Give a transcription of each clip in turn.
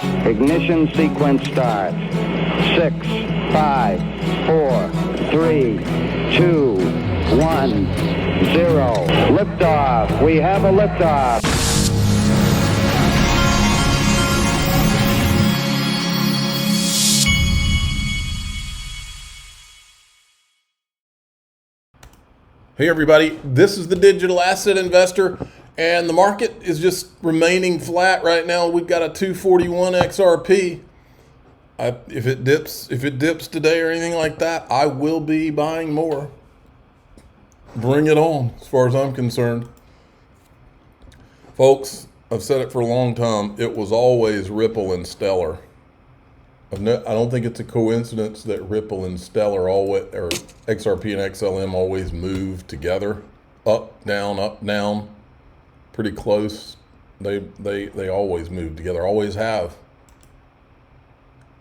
Ignition sequence start. 6, 5, 4, 3, 2, 1, 0. Liftoff. We have a liftoff. Hey everybody, this is the Digital Asset Investor, and the market is just remaining flat right now. We've got a 241 XRP. If it dips today or anything like that, I will be buying more. Bring it on, as far as I'm concerned. Folks, I've said it for a long time. It was always Ripple and Stellar. I don't think it's a coincidence that Ripple and Stellar always, or XRP and XLM always move together, up, down, pretty close. They always move together, always have.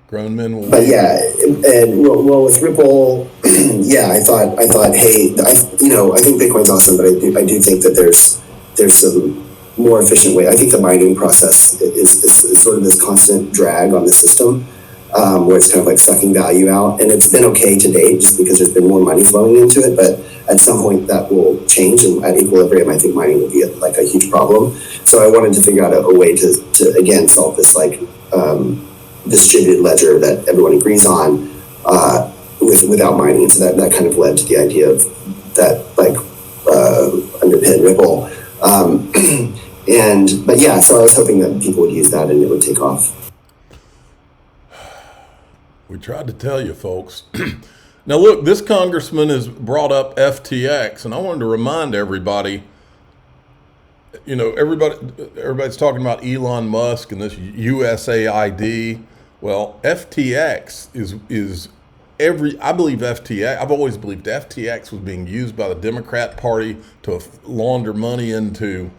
Grown men will. But yeah, and well, with Ripple, yeah, I thought, hey, I think Bitcoin's awesome, but I do think that there's some more efficient way. I think the mining process is sort of this constant drag on the system. Where it's kind of like sucking value out, and it's been okay to date just because there's been more money flowing into it, but at some point that will change, and at equilibrium I think mining will be like a huge problem. So I wanted to figure out a way to again solve this like distributed ledger that everyone agrees on without mining. So that kind of led to the idea of that like underpin Ripple. But yeah, so I was hoping that people would use that and it would take off. We tried to tell you, folks. Now, look, this congressman has brought up FTX, and I wanted to remind everybody, everybody's talking about Elon Musk and this USAID. Well, FTX I've always believed FTX was being used by the Democrat Party to launder money into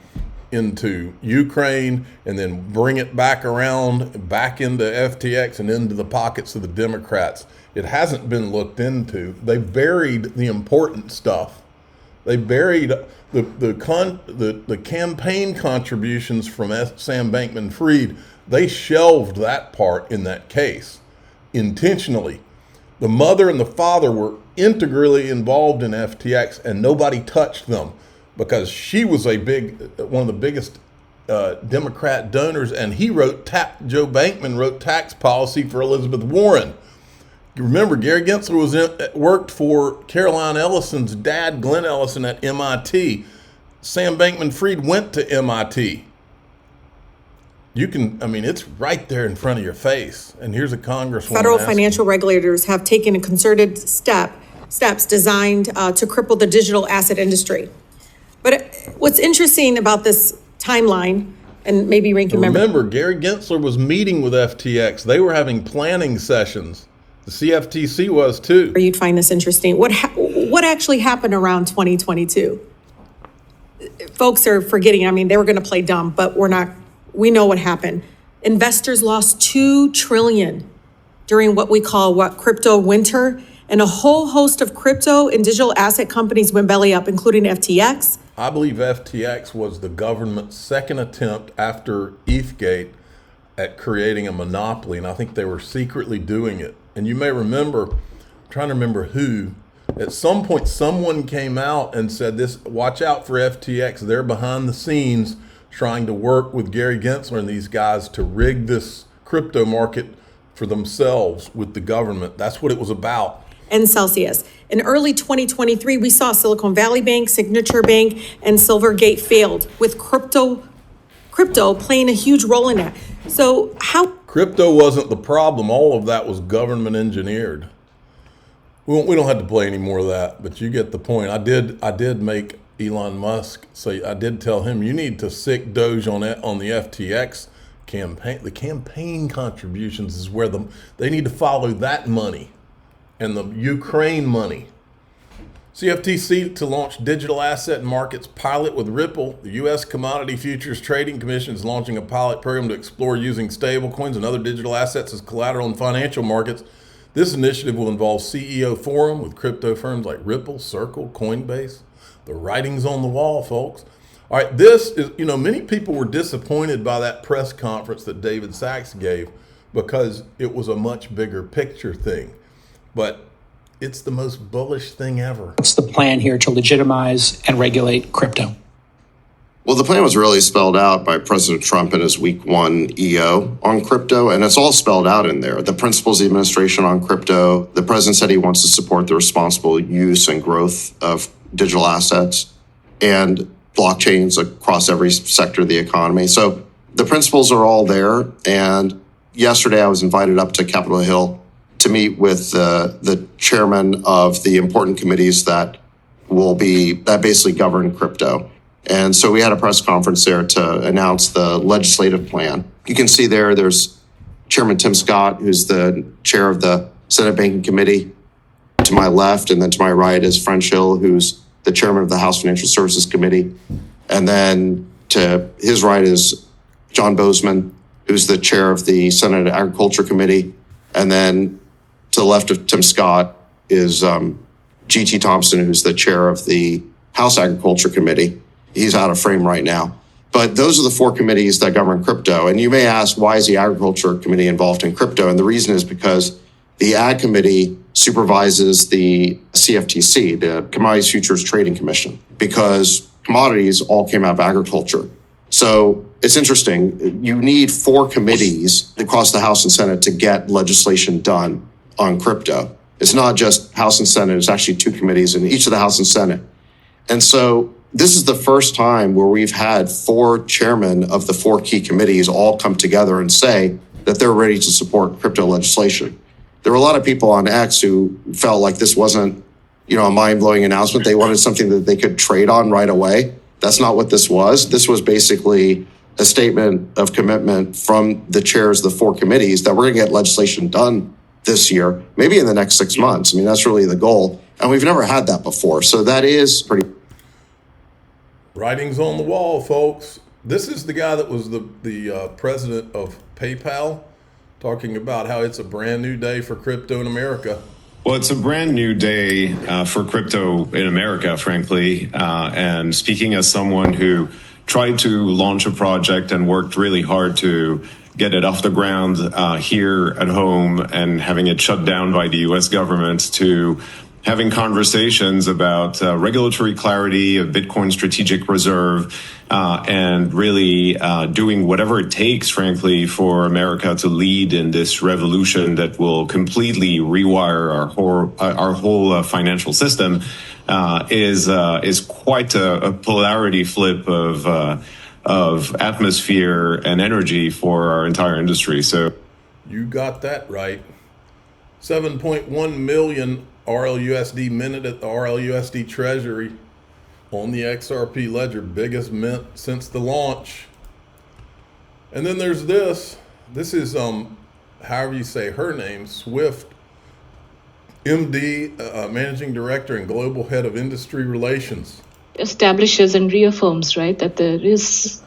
Ukraine and then bring it back into FTX and into the pockets of the Democrats. It hasn't been looked into. They buried the important stuff. They buried the campaign contributions from Sam Bankman-Fried. They shelved that part in that case intentionally. The mother and the father were integrally involved in FTX and nobody touched them, because she was one of the biggest Democrat donors, and Joe Bankman wrote tax policy for Elizabeth Warren. You remember, Gary Gensler worked for Caroline Ellison's dad, Glenn Ellison, at MIT. Sam Bankman-Fried went to MIT. It's right there in front of your face. And here's a congresswoman. Federal financial regulators have taken a concerted steps designed to cripple the digital asset industry. But what's interesting about this timeline, and maybe Ranking Member. Remember, Gary Gensler was meeting with FTX. They were having planning sessions. The CFTC was too. You'd find this interesting. What actually happened around 2022? Folks are forgetting. They were going to play dumb, but we're not. We know what happened. Investors lost $2 trillion during what we call crypto winter, and a whole host of crypto and digital asset companies went belly up, including FTX. I believe FTX was the government's second attempt after ETHgate at creating a monopoly, and I think they were secretly doing it. And you may remember, I'm trying to remember who, at some point someone came out and said this, watch out for FTX. They're behind the scenes trying to work with Gary Gensler and these guys to rig this crypto market for themselves with the government. That's what it was about. And Celsius. In early 2023, we saw Silicon Valley Bank, Signature Bank, and Silvergate failed, with crypto playing a huge role in that. So how? Crypto wasn't the problem. All of that was government engineered. We don't have to play any more of that, but you get the point. I did make Elon Musk say, I did tell him, you need to sick Doge on the FTX campaign. The campaign contributions is where they need to follow that money. And the Ukraine money. CFTC to launch digital asset markets pilot with Ripple. The U.S. Commodity Futures Trading Commission is launching a pilot program to explore using stablecoins and other digital assets as collateral in financial markets. This initiative will involve CEO forum with crypto firms like Ripple, Circle, Coinbase. The writing's on the wall, folks. All right, this is, many people were disappointed by that press conference that David Sachs gave because it was a much bigger picture thing. But it's the most bullish thing ever. What's the plan here to legitimize and regulate crypto? Well, the plan was really spelled out by President Trump in his week one EO on crypto, and it's all spelled out in there. The principles of the administration on crypto, the president said he wants to support the responsible use and growth of digital assets and blockchains across every sector of the economy. So the principles are all there. And yesterday I was invited up to Capitol Hill to meet with the chairman of the important committees that basically govern crypto. And so we had a press conference there to announce the legislative plan. You can see there's Chairman Tim Scott, who's the chair of the Senate Banking Committee, to my left, and then to my right is French Hill, who's the chairman of the House Financial Services Committee. And then to his right is John Bozeman, who's the chair of the Senate Agriculture Committee. And then to the left of Tim Scott is G.T. Thompson, who's the chair of the House Agriculture Committee. He's out of frame right now. But those are the four committees that govern crypto. And you may ask, why is the Agriculture Committee involved in crypto? And the reason is because the Ag Committee supervises the CFTC, the Commodities Futures Trading Commission, because commodities all came out of agriculture. So it's interesting. You need four committees across the House and Senate to get legislation done on crypto. It's not just House and Senate. It's actually two committees in each of the House and Senate. And so this is the first time where we've had four chairmen of the four key committees all come together and say that they're ready to support crypto legislation. There were a lot of people on X who felt like this wasn't, a mind-blowing announcement. They wanted something that they could trade on right away. That's not what this was. This was basically a statement of commitment from the chairs of the four committees that we're going to get legislation done this year, maybe in the next 6 months. I mean, that's really the goal. And we've never had that before. So that is pretty. Writing's on the wall, folks. This is the guy that was the president of PayPal, talking about how it's a brand new day for crypto in America. Well, it's a brand new day for crypto in America, frankly. And speaking as someone who tried to launch a project and worked really hard to get it off the ground here at home and having it shut down by the U.S. government, to having conversations about regulatory clarity, of Bitcoin strategic reserve, and really doing whatever it takes, frankly, for America to lead in this revolution that will completely rewire our whole financial system, is quite a polarity flip of atmosphere and energy for our entire industry. So you got that right. 7.1 million RLUSD minute at the RLUSD Treasury on the XRP ledger, biggest mint since the launch. And then there's this. This is however you say her name, Swift, MD, Managing Director and Global Head of Industry Relations. Establishes and reaffirms, right, that there is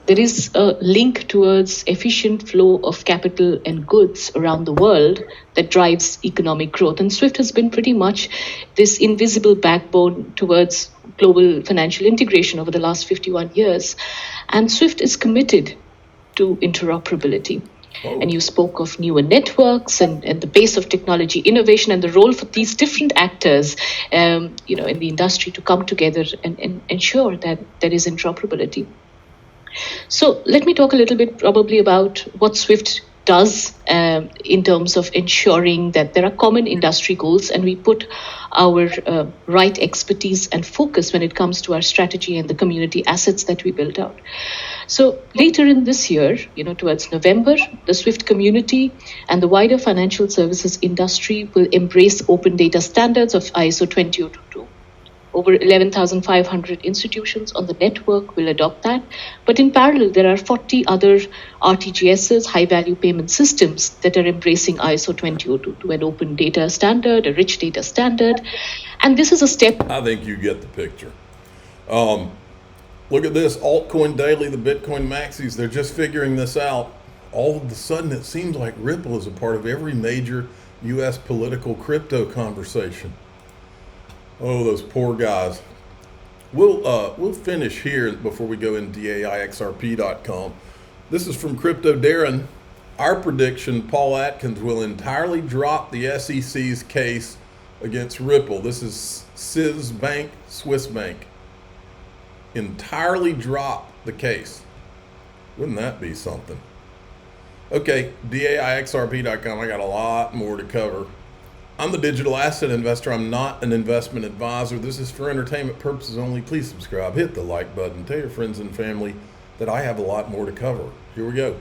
a link towards efficient flow of capital and goods around the world that drives economic growth. And SWIFT has been pretty much this invisible backbone towards global financial integration over the last 51 years. And SWIFT is committed to interoperability. Oh. And you spoke of newer networks and the base of technology innovation and the role for these different actors, in the industry to come together and ensure that there is interoperability. So let me talk a little bit probably about what SWIFT does in terms of ensuring that there are common industry goals and we put our right expertise and focus when it comes to our strategy and the community assets that we build out. So later in this year, towards November, the SWIFT community and the wider financial services industry will embrace open data standards of ISO 20022. Over 11,500 institutions on the network will adopt that. But in parallel, there are 40 other RTGSs, high-value payment systems, that are embracing ISO 20022, an open data standard, a rich data standard. And this is a step. I think you get the picture. Look at this, Altcoin Daily, the Bitcoin Maxis, they're just figuring this out. All of a sudden, it seems like Ripple is a part of every major U.S. political crypto conversation. Oh, those poor guys. We'll finish here before we go into DAIXRP.com. This is from Crypto Darren. Our prediction, Paul Atkins will entirely drop the SEC's case against Ripple. This is Swiss Bank. Entirely drop the case. Wouldn't that be something? Okay, DAIXRP.com. I got a lot more to cover. I'm the digital asset investor. I'm not an investment advisor. This is for entertainment purposes only. Please subscribe, hit the like button, tell your friends and family that I have a lot more to cover. Here we go.